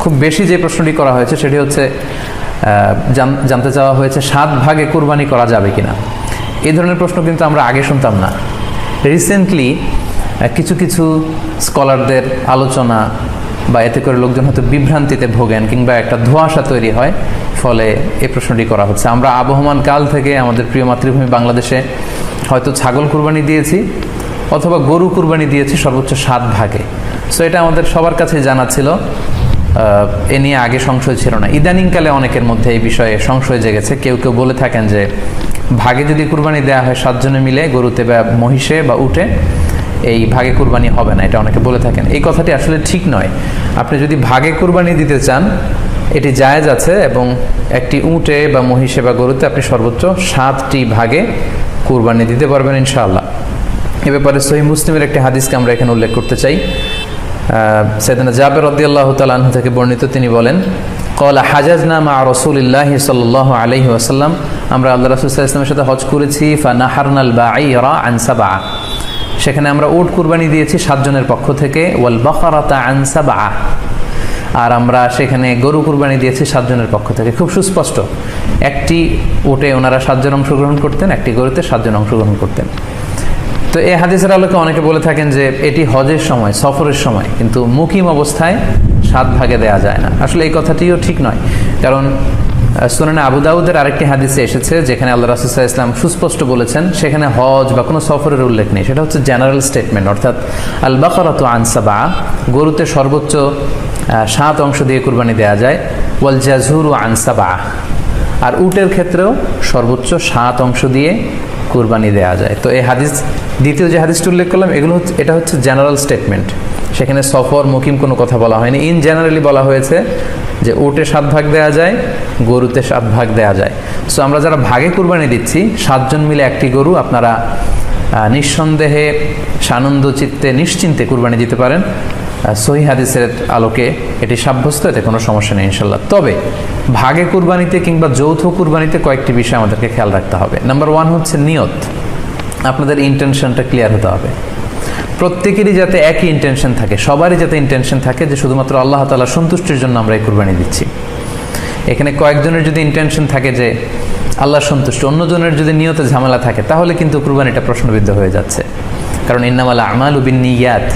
খুব বেশি যে প্রশ্নটি করা হয়েছে সেটি হচ্ছে জানতে চাওয়া হয়েছে 7 ভাগে কুরবানি করা যাবে কিনা। এই ধরনের প্রশ্ন কিন্তু আমরা আগে শুনতাম না। রিসেন্টলি কিছু কিছু স্কলারদের আলোচনা বা এতে করে লোকজন হয়তো বিভ্রান্তিতে ভোগেন কিংবা একটা ধোঁয়াশা তৈরি হয়, ফলে এই প্রশ্নটি করা হচ্ছে। আমরা আবহমান কাল থেকে আমাদের প্রিয় মাতৃভূমি বাংলাদেশে হয়তো ছাগল কুরবানি দিয়েছি অথবা গরু কুরবানি দিয়েছি সর্বোচ্চ 7 ভাগে। সো এটা আমাদের সবার কাছে জানা ছিল, এ নিয়ে আগে সংশয় ছিল না। ইদানিংকালে অনেকের মধ্যে এই বিষয়ে সংশয় জেগেছে। কেউ কেউ বলে থাকেন যে ভাগে যদি কুরবানি দেওয়া হয় 7 জনে মিলে, গরুতে বা মহিষে বা উটে, এই ভাগে কুরবানি হবে না, এটা অনেকে বলে থাকেন। এই কথাটি আসলে ঠিক নয়। আপনি যদি ভাগে কুরবানি দিতে চান এটি জায়েজ আছে, এবং একটি উটে বা মহিষে বা গরুতে আপনি সর্বোচ্চ 7টি ভাগে কুরবানি দিতে পারবেন ইনশাআল্লাহ। এ ব্যাপারে সহিহ মুসলিমের একটি হাদিসকে আমরা এখানে উল্লেখ করতে চাই। সাইয়েদনা জাবের রাদিয়াল্লাহু তাআলা আনহু থেকে বর্ণিত, তিনি বলেন, ক্বালা হাজাজনা মা রাসূলিল্লাহি সাল্লাল্লাহু আলাইহি ওয়াসাল্লাম, আমরা আল্লাহ রাসূল সাল্লাল্লাহু আলাইহি ওয়াসাল্লামের সাথে হজ করেছি। ফানাহারনাল বাঈরা আন সাবআ, সেখানে আমরা উট কুরবানি দিয়েছি 7 জনের পক্ষ থেকে। ওয়াল বাকারাতা আন সাবআ, আর আমরা সেখানে গরু কুরবানি দিয়েছি 7 জনের পক্ষ থেকে। খুব সুস্পষ্ট, একটি উটে ওনারা 7 জন অংশগ্রহণ করতেন, একটি গরুতে 7 জন অংশগ্রহণ করতেন। তো এই হাদিসের আলোকে অনেকে বলে থাকেন যে এটি হজের সময়, সফরের সময়, কিন্তু মুকিম অবস্থায় 7 ভাগে দেয়া যায় না। আসলে এই কথাটিও ঠিক নয়, কারণ সুনানে আবু দাউদের আরেকটি হাদিসে এসেছে যেখানে আল্লাহ রাসূল সাল্লাল্লাহু আলাইহি ওয়াসাল্লাম সুস্পষ্ট বলেছেন, সেখানে হজ বা কোনো সফরের উল্লেখ নেই। সেটা হচ্ছে জেনারেল স্টেটমেন্ট, অর্থাৎ আল বাকারাতু আন সাবআ, গরুতে সর্বোচ্চ 7 অংশ দিয়ে কুরবানি দেওয়া যায়। ওয়াল জাযুরু আন সাবআ, আর উটের ক্ষেত্রেও সর্বোচ্চ 7 অংশ দিয়ে কুরবানি দেওয়া যায়। তো এই হাদিস, দ্বিতীয় যে হাদিসটি উল্লেখ করলাম, এটা হচ্ছে জেনারেল স্টেটমেন্ট। সেখানে সফর মুকিম কোনো কথা বলা হয়নি। ইন জেনারেলি বলা হয়েছে যে উটে 7 ভাগ দেওয়া যায়, গরুতে 7 ভাগ দেওয়া যায়। সো আমরা যারা ভাগে কুরবানি দিচ্ছি 7 জন মিলে একটি গরু, আপনারা নিঃসন্দেহে সানন্দ চিত্তে নিশ্চিন্তে কুরবানি দিতে পারেন। সহিহ হাদিসের আলোকে এটি সাব্যস্ত, এতে কোনো সমস্যা নেই ইনশাল্লাহ। তবে ভাগে কুরবানিতে কিংবা যৌথ কুরবানিতে কয়েকটি বিষয় আমাদেরকে খেয়াল রাখতে হবে। নাম্বার 1 হচ্ছে নিয়ত। আপনাদের ইন্টেনশনটা ক্লিয়ার হতে হবে। প্রত্যেকেরই যাতে একই ইন্টেনশন থাকে, সবারই যাতে ইন্টেনশন থাকে যে শুধুমাত্র আল্লাহ তাআলার সন্তুষ্টির জন্য আমরা এই কুরবানি দিচ্ছি। এখানে কয়েকজনের যদি ইন্টেনশন থাকে যে আল্লাহর সন্তুষ্টি, অন্যজনের যদি নিয়তে ঝামেলা থাকে, তাহলে কিন্তু কুরবানিটা প্রশ্নবিদ্ধ হয়ে যাচ্ছে। কারণ ইন্নামাল আমালু বিন্নিয়াত,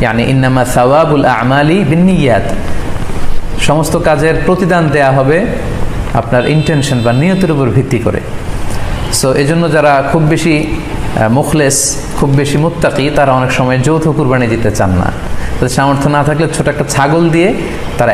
ইয়ানি ইন্নামা সাওয়াবুল আমালি বিন্নিয়াত, সমস্ত কাজের প্রতিদান দেয়া হবে আপনার ইন্টেনশন বা নিয়তের উপর ভিত্তি করে। সো এজন্য যারা খুব বেশি মুখলেস, খুব বেশি মুত্তাকি, তারা অনেক সময় যৌথ কুরবানি দিতে চান না। তাদের সামর্থ্য না থাকলে ছোট একটা ছাগল দিয়ে তারা